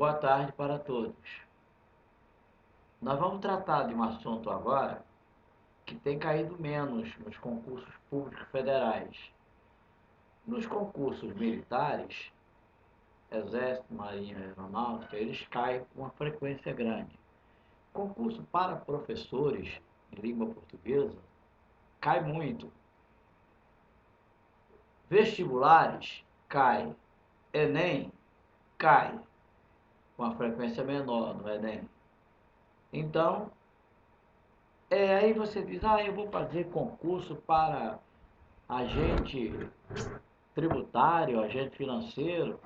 Boa tarde para todos. Nós vamos tratar de um assunto agora que tem caído menos nos concursos públicos federais. Nos concursos militares, Exército, Marinha e Aeronáutica, eles caem com uma frequência grande. Concurso para professores de língua portuguesa cai muito. Vestibulares, cai. Enem, cai com uma frequência menor no Enem. Então, aí você diz, eu vou fazer concurso para agente tributário, agente financeiro.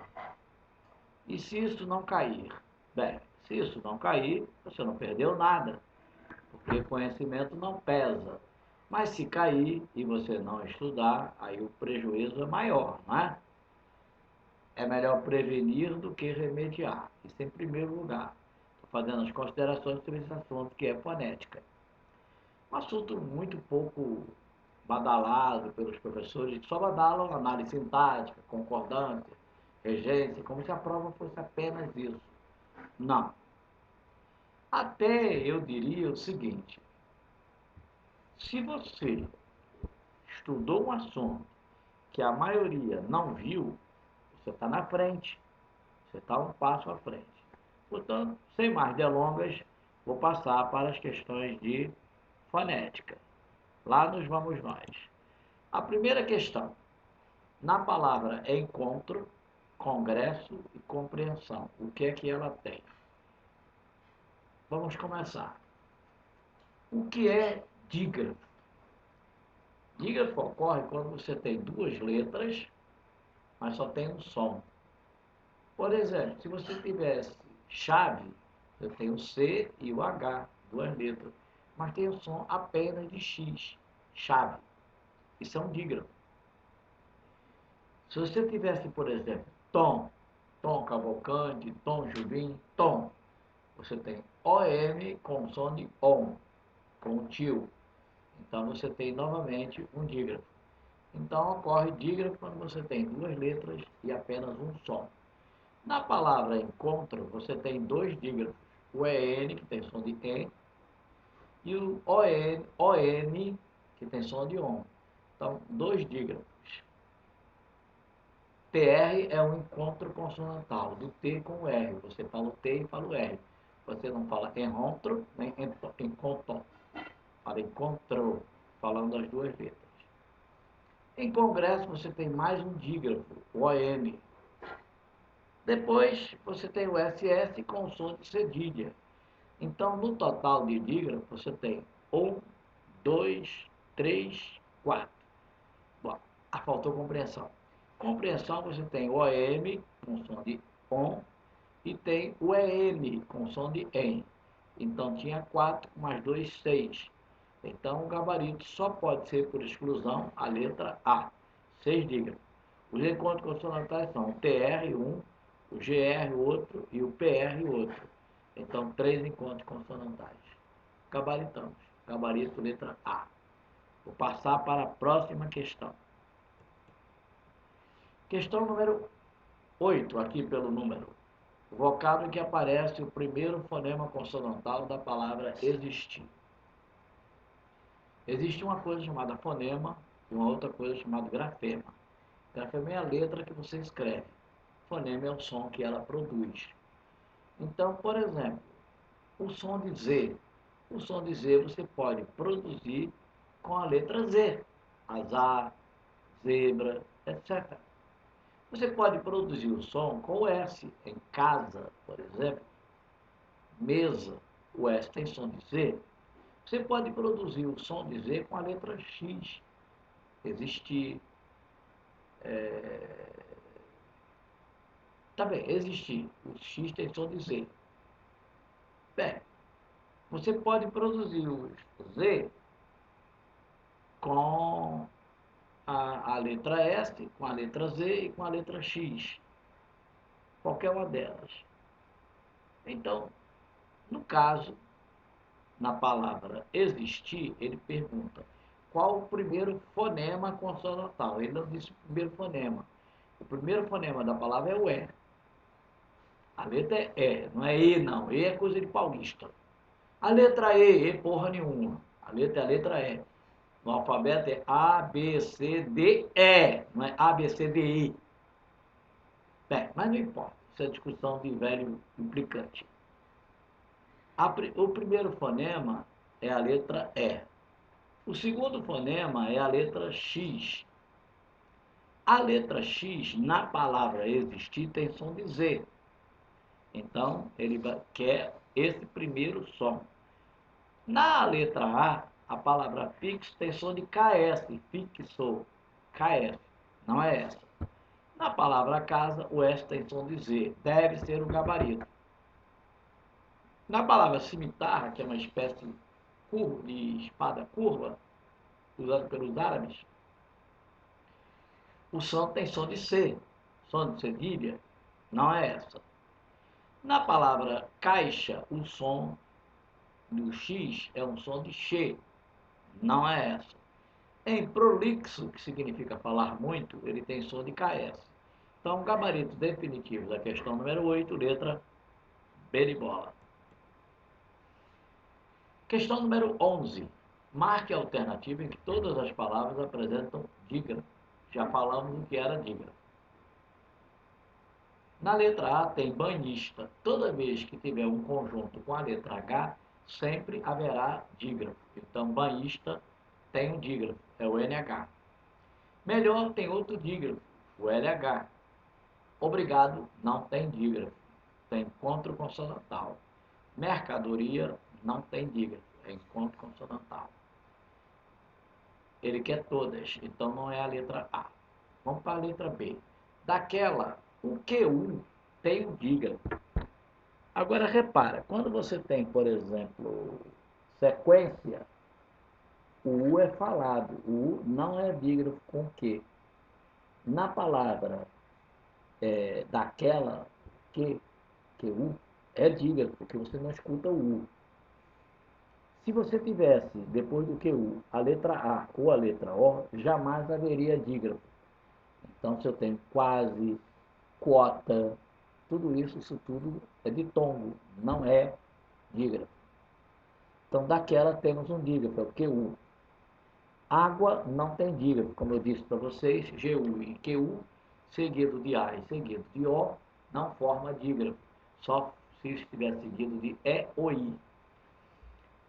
E se isso não cair? Bem, se isso não cair, você não perdeu nada, porque conhecimento não pesa. Mas se cair e você não estudar, aí o prejuízo é maior, não é? É melhor prevenir do que remediar. Isso em primeiro lugar. Estou fazendo as considerações sobre esse assunto que é fonética. Um assunto muito pouco badalado pelos professores, que só badalam análise sintática, concordância, regência, como se a prova fosse apenas isso. Não. Até eu diria o seguinte: se você estudou um assunto que a maioria não viu, você está na frente, você está um passo à frente. Portanto, sem mais delongas, vou passar para as questões de fonética. Lá nos vamos nós. A primeira questão, na palavra encontro, congresso e compreensão, o que é que ela tem? Vamos começar. O que é dígrafo? Dígrafo ocorre quando você tem duas letras, mas só tem um som. Por exemplo, se você tivesse chave, eu tenho o C e o H, duas letras, mas tem o som apenas de X, chave. Isso é um dígrafo. Se você tivesse, por exemplo, Tom, Tom Cavalcante, Tom Jobim, Tom, você tem OM com som de ON, com tio. Então você tem novamente um dígrafo. Então ocorre dígrafo quando você tem duas letras e apenas um som. Na palavra encontro, você tem dois dígrafos. O EN, que tem som de EN, e o ON, que tem som de ON. Então, dois dígrafos. TR é um encontro consonantal, do T com o R. Você fala o T e fala o R. Você não fala encontro, nem encontro. Fala encontrou, falando as duas letras. Em congresso, você tem mais um dígrafo, o OM. Depois, você tem o SS com som de cedilha. Então, no total de dígrafos, você tem 1, 2, 3, 4. Bom, faltou compreensão. Compreensão, você tem o OM com som de ON e tem o EN com som de EN. Então, tinha 4 mais 2, 6. Então, o gabarito só pode ser, por exclusão, a letra A. 6 dígrafos. Os encontros consonantais são o TR, um, o GR, outro, e o PR, outro. Então, 3 encontros consonantais. Gabaritamos. Gabarito, letra A. Vou passar para a próxima questão. Questão número 8, aqui pelo número. O vocábulo em que aparece o primeiro fonema consonantal da palavra existir. Existe uma coisa chamada fonema e uma outra coisa chamada grafema. Grafema é a letra que você escreve. Fonema é o som que ela produz. Então, por exemplo, o som de Z. O som de Z você pode produzir com a letra Z. Azar, zebra, etc. Você pode produzir o som com o S. Em casa, por exemplo. Mesa, o S tem som de Z. Você pode produzir o som de Z com a letra X. Existir. Tá bem, existir. O X tem som de Z. Bem, você pode produzir o Z com a letra S, com a letra Z e com a letra X. Qualquer uma delas. Então, no caso, na palavra existir, ele pergunta qual o primeiro fonema consonantal. Ele não disse o primeiro fonema. O primeiro fonema da palavra é o E. A letra é E, não é E não. E é coisa de paulista. A letra E porra nenhuma. A letra E. No alfabeto é A, B, C, D, E. Não é A, B, C, D, I. Bem, mas não importa. Isso é discussão de velho implicante. O primeiro fonema é a letra E. O segundo fonema é a letra X. A letra X, na palavra existir, tem som de Z. Então, ele quer esse primeiro som. Na letra a palavra fixo tem som de KS, fixo, KS, não é essa. Na palavra casa, o S tem som de Z, deve ser o gabarito. Na palavra cimitarra, que é uma espécie de espada curva, usada pelos árabes, o som tem som de C, som de cedilha, não é essa. Na palavra caixa, o som do X é um som de X, não é essa. Em prolixo, que significa falar muito, ele tem som de KS. Então, gabarito definitivo da questão número 8, letra B de bola. Questão número 11. Marque a alternativa em que todas as palavras apresentam dígrafo. Já falamos o que era dígrafo. Na letra A tem banhista. Toda vez que tiver um conjunto com a letra H, sempre haverá dígrafo. Então, banhista tem um dígrafo, é o NH. Melhor tem outro dígrafo, o LH. Obrigado não tem dígrafo, tem encontro consonantal. Mercadoria não tem dígrafo, é encontro consonantal. Ele quer todas, então não é a letra A. Vamos para a letra B. Daquela, o QU tem um dígrafo. Agora repara, quando você tem, por exemplo, sequência, o U é falado, o U não é dígrafo com Q. Na palavra daquela, que U, é dígrafo, porque você não escuta o U. Se você tivesse, depois do QU, a letra A ou a letra O, jamais haveria dígrafo. Então, se eu tenho quase, quota, tudo isso, isso tudo é ditongo, não é dígrafo. Então, daquela temos um dígrafo, é o QU. Água não tem dígrafo, como eu disse para vocês, GU e QU, seguido de A e seguido de O, não forma dígrafo, só se estiver seguido de E ou I.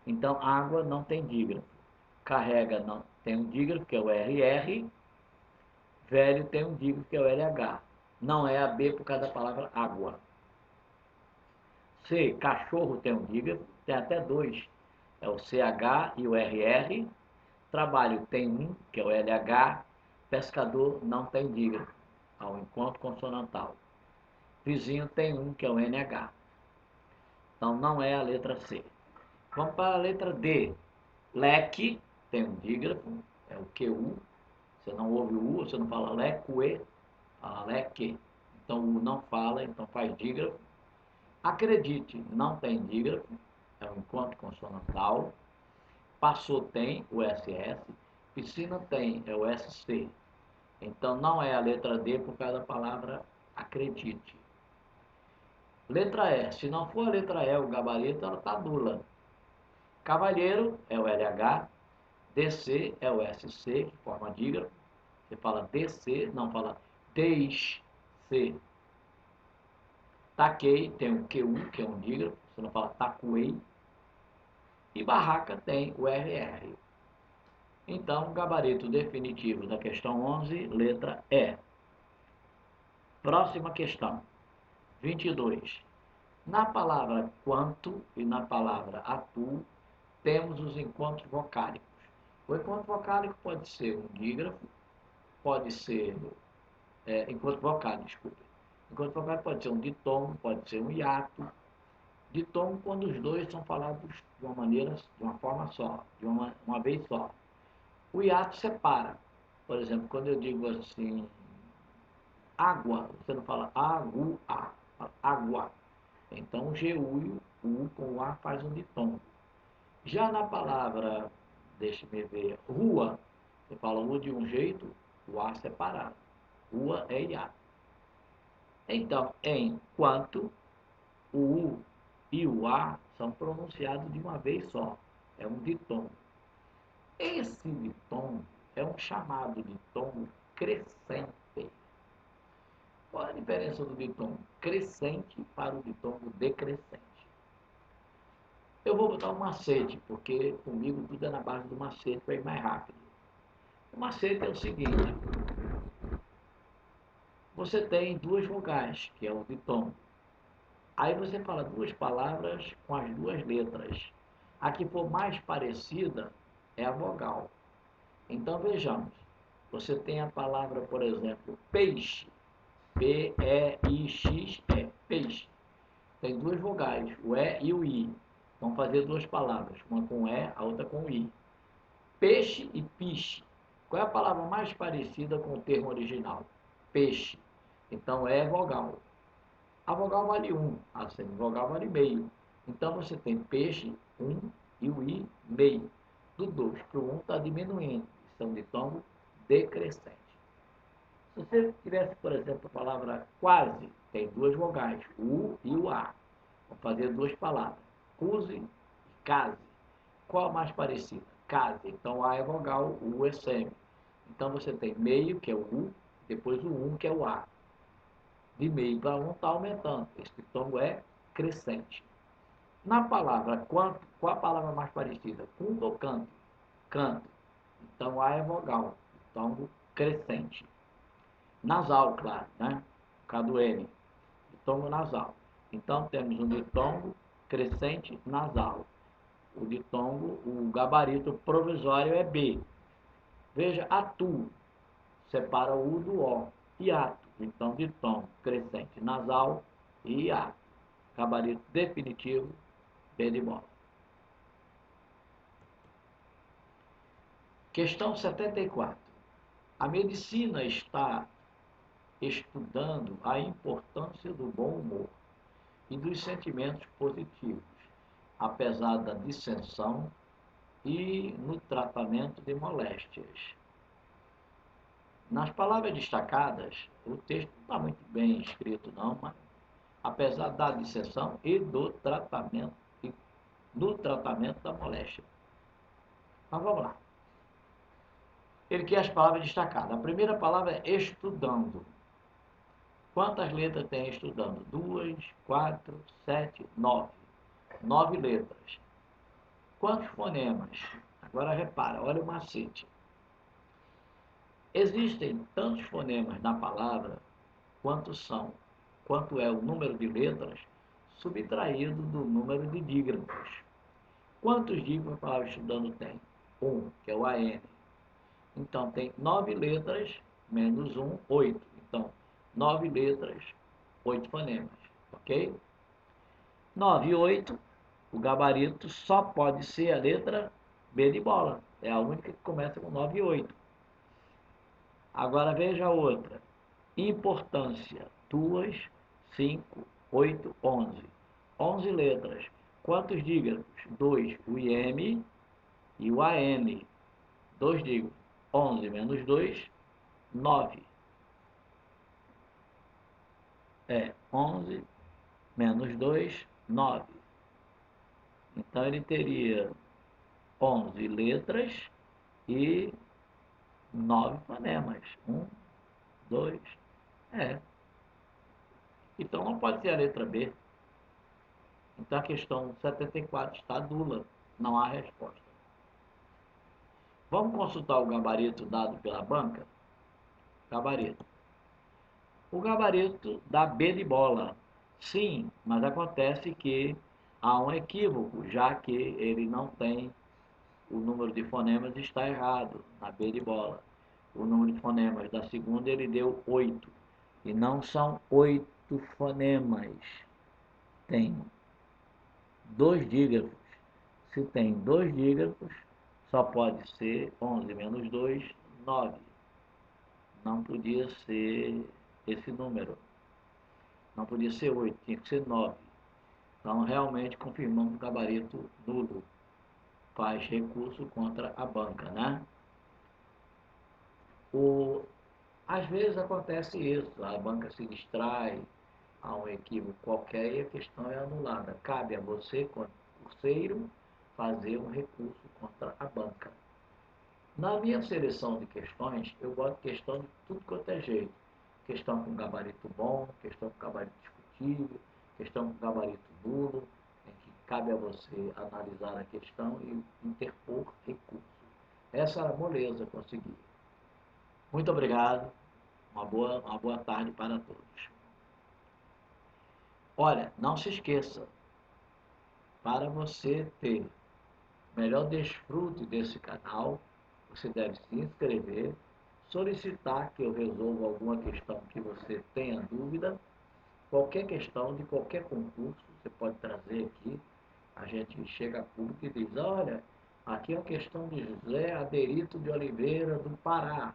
Então, água não tem dígrafo. Carrega não tem um dígrafo, que é o RR. Velho tem um dígrafo, que é o LH. Não é a B por causa da palavra água. C, cachorro tem um dígrafo, tem até dois. É o CH e o RR. Trabalho tem um, que é o LH. Pescador não tem dígrafo, ao encontro consonantal. Vizinho tem um, que é o NH. Então, não é a letra C. Vamos para a letra D. Leque tem um dígrafo, é o QU. Você não ouve o U, você não fala leque, fala leque. Então, o U não fala, então faz dígrafo. Acredite, não tem dígrafo, é um encontro consonantal. Passou tem o SS. Piscina tem, é o SC. Então, não é a letra D por causa da palavra acredite. Letra E. Se não for a letra E, o gabarito, ela está nula. Cavalheiro é o LH. DC é o SC, que forma dígrafo. Você fala DC, não fala DC. Taquei tem o QU, que é um dígrafo. Você não fala tacuei. E barraca tem o RR. Então, gabarito definitivo da questão 11, letra E. Próxima questão, 22. Na palavra quanto e na palavra atu, temos os encontros vocálicos. O encontro vocálico pode ser um dígrafo, pode ser encontro vocálico, desculpe. Encontro vocálico pode ser um ditongo, pode ser um hiato. Ditongo quando os dois são falados de uma maneira, de uma forma só, de uma vez só. O hiato separa. Por exemplo, quando eu digo assim, água, você não fala agua, fala água. Então o GU e o U com o A faz um ditongo. Já na palavra, deixe-me ver, rua, você fala U de um jeito, o A separado. Rua é hiato. Então, enquanto o U e o A são pronunciados de uma vez só. É um ditongo. Esse ditongo é um chamado ditongo crescente. Qual a diferença do ditongo crescente para o ditongo decrescente? Eu vou botar um macete, porque comigo tudo é na base do macete para ir mais rápido. O macete é o seguinte: você tem duas vogais, que é o ditongo. Aí você fala duas palavras com as duas letras. A que for mais parecida é a vogal. Então vejamos. Você tem a palavra, por exemplo, peixe. P-E-I-X-E, peixe. Tem duas vogais, o E e o I. Vão fazer duas palavras, uma com E, a outra com I. Peixe e piche. Qual é a palavra mais parecida com o termo original? Peixe. Então é vogal. A vogal vale 1, a semivogal vale meio. Então você tem peixe, 1 e o I, meio. Do 2 para o 1 está diminuindo. São ditongo decrescente. Se você tivesse, por exemplo, a palavra quase, tem duas vogais, o U e o A. Vou fazer duas palavras, cuse e case. Qual a mais parecida? Case. Então, A é vogal, o U é semi. Então, você tem meio, que é o U, depois o 1, que é o A. De meio para 1 está aumentando. Esse ditongo é crescente. Na palavra quanto, qual a palavra mais parecida? Quanto ou canto? Canto. Então, A é vogal, ditongo crescente. Nasal, claro, né? Por causa do N. Ditongo nasal. Então, temos um ditongo crescente nasal. O ditongo, o gabarito provisório é B. Veja, atu, separa o U do O. Hiato, então, ditongo crescente nasal e hiato. Gabarito definitivo, B de bola. Questão 74. A medicina está estudando a importância do bom humor e dos sentimentos positivos, apesar da dissensão e no tratamento de moléstias. Nas palavras destacadas, o texto não está muito bem escrito não, mas apesar da dissensão e do tratamento, no tratamento da moléstia. Mas vamos lá. Ele quer as palavras destacadas. A primeira palavra é estudando. Quantas letras tem estudando? 2, 4, 7, 9. 9 letras. Quantos fonemas? Agora repara, olha o macete. Existem tantos fonemas na palavra quanto é o número de letras subtraído do número de dígrafos. Quantos dígrafos a palavra estudando tem? 1, que é o AN. Então, tem 9 letras, menos 1, 8. Então, 9 letras, 8 fonemas. Ok? 9 e 8, o gabarito só pode ser a letra B de bola. É a única que começa com 9 e 8. Agora veja a outra. Importância. 2, 5, 8, 11. 11 letras. Quantos dígrafos? 2, o IM e o AN. 2 dígrafos. 11 menos 2, 9. 11 menos 2, 9. Então, ele teria 11 letras e 9 fonemas. 1, 2, Então, não pode ser a letra B. Então, a questão 74 está nula. Não há resposta. Vamos consultar o gabarito dado pela banca? Gabarito. O gabarito dá B de bola. Sim, mas acontece que há um equívoco, já que ele não tem o número de fonemas está errado na B de bola. O número de fonemas da segunda ele deu 8. E não são 8 fonemas. Tem 2 dígrafos. Se tem 2 dígrafos, só pode ser 11 menos 2, 9. Não podia ser esse número. Não podia ser 8, tinha que ser 9. Então, realmente, confirmamos o gabarito nulo. Faz recurso contra a banca, né? Às vezes acontece isso, a banca se distrai há um equívoco qualquer e a questão é anulada. Cabe a você, concurseiro, fazer um recurso contra a banca. Na minha seleção de questões, eu gosto de questão de tudo quanto é jeito. Questão com gabarito bom, questão com gabarito discutível, questão com gabarito nulo, em que cabe a você analisar a questão e interpor recurso. Essa era a moleza conseguir. Muito obrigado. Uma boa tarde para todos. Olha, não se esqueça, para você ter melhor desfrute desse canal, você deve se inscrever, solicitar que eu resolva alguma questão que você tenha dúvida, qualquer questão de qualquer concurso, você pode trazer aqui, a gente chega a público e diz, olha, aqui é uma questão de José Aderito de Oliveira, do Pará,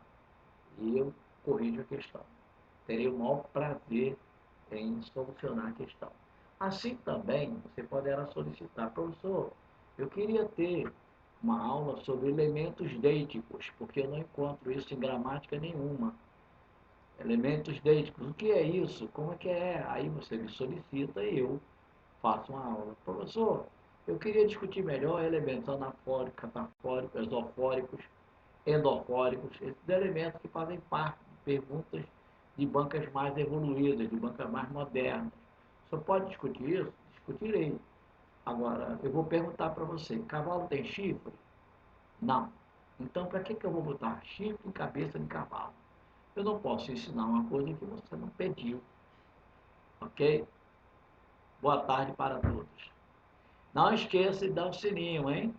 e eu corrijo a questão. Terei o maior prazer em solucionar a questão. Assim também, você poderá solicitar, professor, eu queria ter uma aula sobre elementos deíticos, porque eu não encontro isso em gramática nenhuma. Elementos deíticos, o que é isso? Como é que é? Aí você me solicita e eu faço uma aula. Professor, eu queria discutir melhor elementos anafóricos, catafóricos, exofóricos, endofóricos, esses elementos que fazem parte de perguntas de bancas mais evoluídas, de bancas mais modernas. O senhor pode discutir isso? Discutirei. Agora, eu vou perguntar para você, cavalo tem chifre? Não. Então, para que eu vou botar chifre em cabeça de cavalo? Eu não posso ensinar uma coisa que você não pediu. Ok? Boa tarde para todos. Não esqueça de dar o sininho, hein?